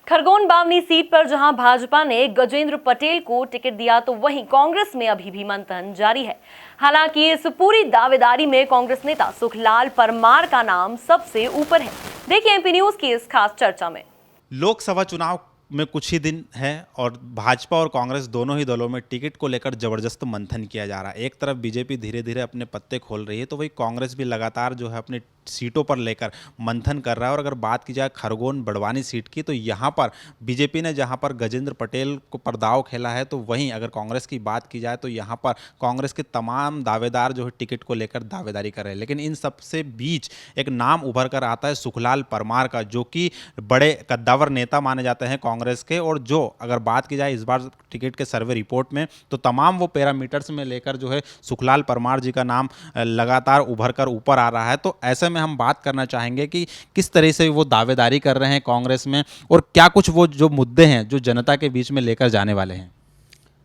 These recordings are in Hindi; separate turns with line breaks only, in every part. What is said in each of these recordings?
खरगोन बावनी सीट पर जहां भाजपा ने गजेंद्र पटेल को टिकट दिया तो वहीं कांग्रेस में अभी भी मंथन जारी है। हालांकि इस पूरी दावेदारी में कांग्रेस नेता सुखलाल परमार का नाम सबसे ऊपर है। देखिए एमपी न्यूज की इस खास चर्चा में।
लोकसभा चुनाव में कुछ ही दिन है और भाजपा और कांग्रेस दोनों ही दलों में टिकट को लेकर जबरदस्त मंथन किया जा रहा है। एक तरफ बीजेपी धीरे धीरे अपने पत्ते खोल रही है तो वही कांग्रेस भी लगातार जो है अपनी सीटों पर लेकर मंथन कर रहा है। और अगर बात की जाए खरगोन बड़वानी सीट की तो यहाँ पर बीजेपी ने जहाँ पर गजेंद्र पटेल को पर दाव खेला है, तो वहीं अगर कांग्रेस की बात की जाए तो यहाँ पर कांग्रेस के तमाम दावेदार जो है टिकट को लेकर दावेदारी कर रहे हैं। लेकिन इन सबसे बीच एक नाम उभर कर आता है सुखलाल परमार का, जो कि बड़े कद्दावर नेता माने जाते हैं कांग्रेस के। और जो अगर बात की जाए इस बार टिकट के सर्वे रिपोर्ट में तो तमाम वो पैरामीटर्स में लेकर जो है सुखलाल परमार जी का नाम लगातार उभर कर ऊपर आ रहा है। तो ऐसे में हम बात करना चाहेंगे कि किस तरह से वो दावेदारी कर रहे हैं कांग्रेस में और क्या कुछ वो जो मुद्दे हैं जो जनता के बीच में लेकर जाने वाले हैं।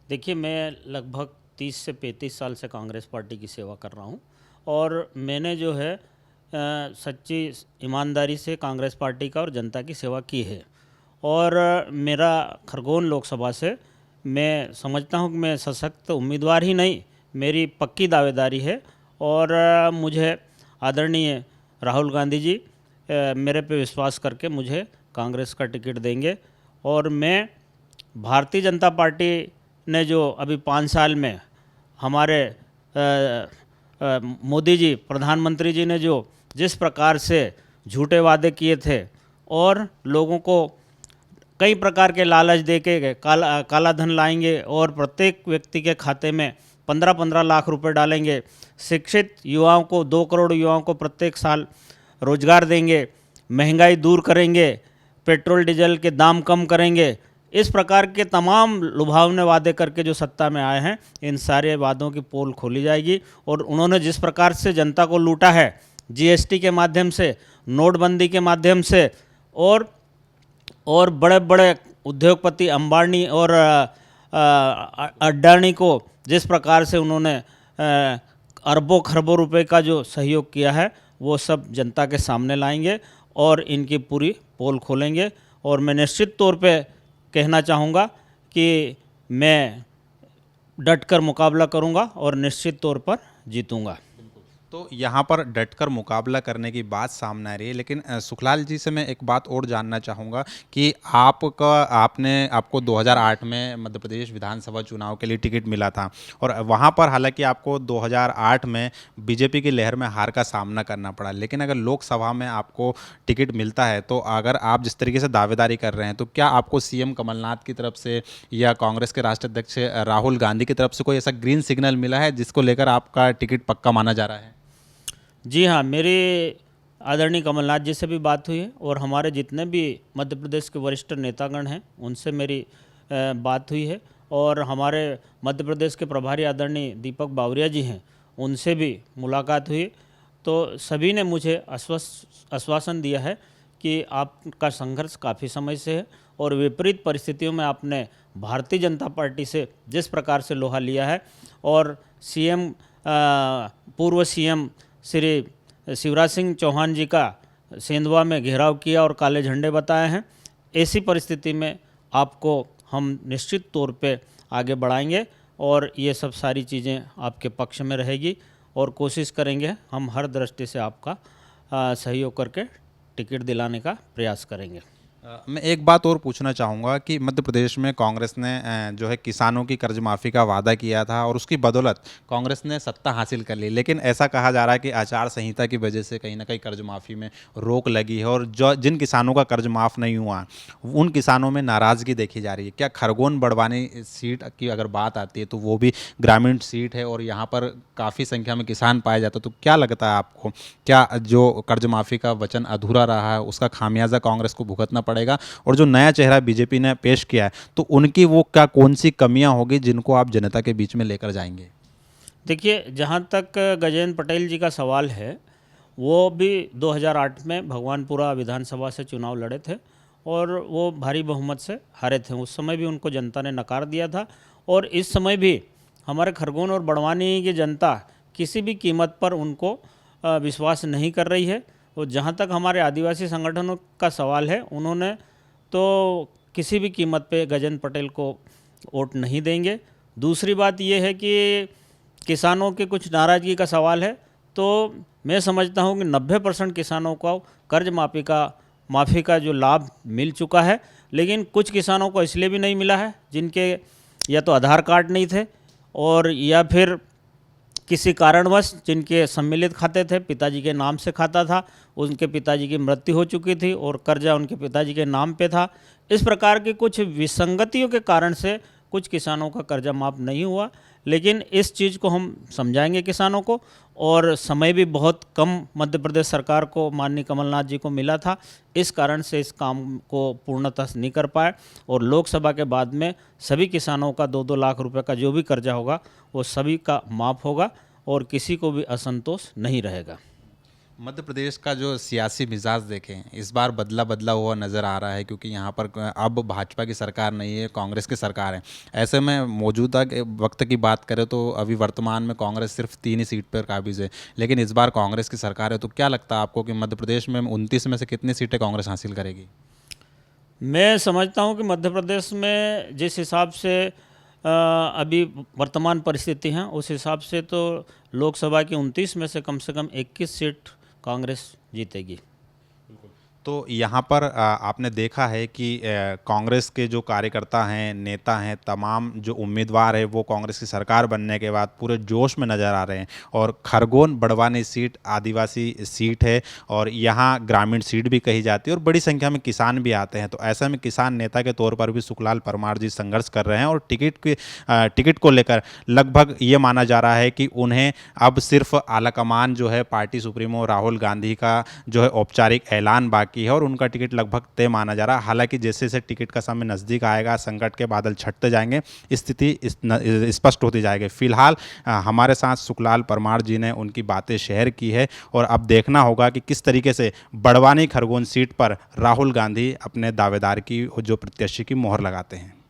देखिए, मैं लगभग 30 से 35 साल से कांग्रेस पार्टी की सेवा कर रहा हूं और मैंने जो है सच्ची ईमानदारी से कांग्रेस पार्टी का और जनता की सेवा की है। और मेरा खरगोन लोकसभा से मैं समझता हूं कि मैं सशक्त उम्मीदवार ही नहीं, मेरी पक्की दावेदारी है। और मुझे आदरणीय राहुल गांधी जी मेरे पे विश्वास करके मुझे कांग्रेस का टिकट देंगे। और मैं भारतीय जनता पार्टी ने जो अभी 5 साल में हमारे मोदी जी प्रधानमंत्री जी ने जो जिस प्रकार से झूठे वादे किए थे और लोगों को कई प्रकार के लालच दे के काला धन लाएंगे और प्रत्येक व्यक्ति के खाते में 15-15 लाख रुपए डालेंगे, शिक्षित युवाओं को 2 करोड़ युवाओं को प्रत्येक साल रोजगार देंगे, महंगाई दूर करेंगे, पेट्रोल डीजल के दाम कम करेंगे, इस प्रकार के तमाम लुभावने वादे करके जो सत्ता में आए हैं, इन सारे वादों की पोल खोली जाएगी। और उन्होंने जिस प्रकार से जनता को लूटा है जीएसटी के माध्यम से, नोटबंदी के माध्यम से, और बड़े बड़े उद्योगपति अंबानी और अडानी को जिस प्रकार से उन्होंने अरबों खरबों रुपए का जो सहयोग किया है, वो सब जनता के सामने लाएंगे और इनकी पूरी पोल खोलेंगे। और मैं निश्चित तौर पे कहना चाहूँगा कि मैं डटकर मुकाबला करूँगा और निश्चित तौर पर जीतूँगा।
तो यहाँ पर डटकर मुकाबला करने की बात सामने आ रही है। लेकिन सुखलाल जी से मैं एक बात और जानना चाहूँगा कि आपको 2008 में मध्य प्रदेश विधानसभा चुनाव के लिए टिकट मिला था और वहाँ पर हालांकि आपको 2008 में बीजेपी की लहर में हार का सामना करना पड़ा। लेकिन अगर लोकसभा में आपको टिकट मिलता है तो अगर आप जिस तरीके से दावेदारी कर रहे हैं तो क्या आपको सीएम कमलनाथ की तरफ से या कांग्रेस के राष्ट्रीय अध्यक्ष राहुल गांधी की तरफ से कोई ऐसा ग्रीन सिग्नल मिला है जिसको लेकर आपका टिकट पक्का माना जा रहा है?
जी हाँ, मेरी आदरणीय कमलनाथ जी से भी बात हुई है और हमारे जितने भी मध्य प्रदेश के वरिष्ठ नेतागण हैं उनसे मेरी बात हुई है। और हमारे मध्य प्रदेश के प्रभारी आदरणीय दीपक बावरिया जी हैं, उनसे भी मुलाकात हुई। तो सभी ने मुझे आश्वासन दिया है कि आपका संघर्ष काफ़ी समय से है और विपरीत परिस्थितियों में आपने भारतीय जनता पार्टी से जिस प्रकार से लोहा लिया है और पूर्व सीएम श्री शिवराज सिंह चौहान जी का सेंधवा में घेराव किया और काले झंडे बताए हैं, ऐसी परिस्थिति में आपको हम निश्चित तौर पे आगे बढ़ाएंगे और ये सब सारी चीज़ें आपके पक्ष में रहेगी और कोशिश करेंगे हम हर दृष्टि से आपका सहयोग करके टिकट दिलाने का प्रयास करेंगे।
मैं एक बात और पूछना चाहूँगा कि मध्य प्रदेश में कांग्रेस ने जो है किसानों की कर्ज माफ़ी का वादा किया था और उसकी बदौलत कांग्रेस ने सत्ता हासिल कर ली। लेकिन ऐसा कहा जा रहा है कि आचार संहिता की वजह से कहीं ना कहीं कर्ज माफ़ी में रोक लगी है और जिन किसानों का कर्ज माफ़ नहीं हुआ उन किसानों में नाराज़गी देखी जा रही है। क्या खरगोन बड़वानी सीट की अगर बात आती है तो वो भी ग्रामीण सीट है और यहाँ पर काफ़ी संख्या में किसान पाए जाते हैं, तो क्या लगता है आपको, क्या जो कर्ज माफ़ी का वचन अधूरा रहा है उसका खामियाजा कांग्रेस को भुगतना पड़ेगा? और जो नया चेहरा बीजेपी ने पेश किया है तो उनकी वो क्या कौन सी कमियां होगी जिनको आप जनता के बीच में लेकर जाएंगे?
देखिए, जहाँ तक गजेंद्र पटेल जी का सवाल है, वो भी 2008 में भगवानपुरा विधानसभा से चुनाव लड़े थे और वो भारी बहुमत से हारे थे। उस समय भी उनको जनता ने नकार दिया था और इस समय भी हमारे खरगोन और बड़वानी की जनता किसी भी कीमत पर उनको विश्वास नहीं कर रही है। और जहाँ तक हमारे आदिवासी संगठनों का सवाल है, उन्होंने तो किसी भी कीमत पे गजेंद्र पटेल को वोट नहीं देंगे। दूसरी बात ये है कि किसानों के कुछ नाराज़गी का सवाल है, तो मैं समझता हूँ कि 90% किसानों को कर्ज माफ़ी का जो लाभ मिल चुका है, लेकिन कुछ किसानों को इसलिए भी नहीं मिला है जिनके या तो आधार कार्ड नहीं थे और या फिर किसी कारणवश जिनके सम्मिलित खाते थे, पिताजी के नाम से खाता था, उनके पिताजी की मृत्यु हो चुकी थी और कर्जा उनके पिताजी के नाम पे था। इस प्रकार के कुछ विसंगतियों के कारण से कुछ किसानों का कर्जा माफ़ नहीं हुआ, लेकिन इस चीज़ को हम समझाएंगे किसानों को। और समय भी बहुत कम मध्य प्रदेश सरकार को, माननीय कमलनाथ जी को मिला था, इस कारण से इस काम को पूर्णतः नहीं कर पाए और लोकसभा के बाद में सभी किसानों का 2-2 लाख रुपए का जो भी कर्जा होगा वो सभी का माफ़ होगा और किसी को भी असंतोष नहीं रहेगा।
मध्य प्रदेश का जो सियासी मिजाज देखें, इस बार बदला हुआ नज़र आ रहा है, क्योंकि यहाँ पर अब भाजपा की सरकार नहीं है, कांग्रेस की सरकार है। ऐसे में मौजूदा वक्त की बात करें तो अभी वर्तमान में कांग्रेस सिर्फ 3 ही सीट पर काबिज है, लेकिन इस बार कांग्रेस की सरकार है। तो क्या लगता है आपको कि मध्य प्रदेश में 29 में से कितनी सीटें कांग्रेस हासिल करेगी?
मैं समझता हूँ कि मध्य प्रदेश में जिस हिसाब से अभी वर्तमान परिस्थिति हैं, उस हिसाब से तो लोकसभा की 29 में से कम 21 सीट कांग्रेस जीतेगी।
तो यहाँ पर आपने देखा है कि कांग्रेस के जो कार्यकर्ता हैं, नेता हैं, तमाम जो उम्मीदवार हैं वो कांग्रेस की सरकार बनने के बाद पूरे जोश में नज़र आ रहे हैं। और खरगोन बड़वानी सीट आदिवासी सीट है और यहाँ ग्रामीण सीट भी कही जाती है और बड़ी संख्या में किसान भी आते हैं। तो ऐसे में किसान नेता के तौर पर भी सुखलाल परमार जी संघर्ष कर रहे हैं और टिकट को लेकर लगभग ये माना जा रहा है कि उन्हें अब सिर्फ आलाकमान जो है पार्टी सुप्रीमो राहुल गांधी का जो है औपचारिक ऐलान बाकी है और उनका टिकट लगभग तय माना जा रहा है। हालांकि जैसे जैसे टिकट का समय नज़दीक आएगा, संकट के बादल छटते जाएंगे, स्थिति स्पष्ट होती जाएगी। फिलहाल हमारे साथ सुखलाल परमार जी ने उनकी बातें शेयर की है और अब देखना होगा कि किस तरीके से बड़वानी खरगोन सीट पर राहुल गांधी अपने दावेदार की जो प्रत्याशी की मोहर लगाते हैं।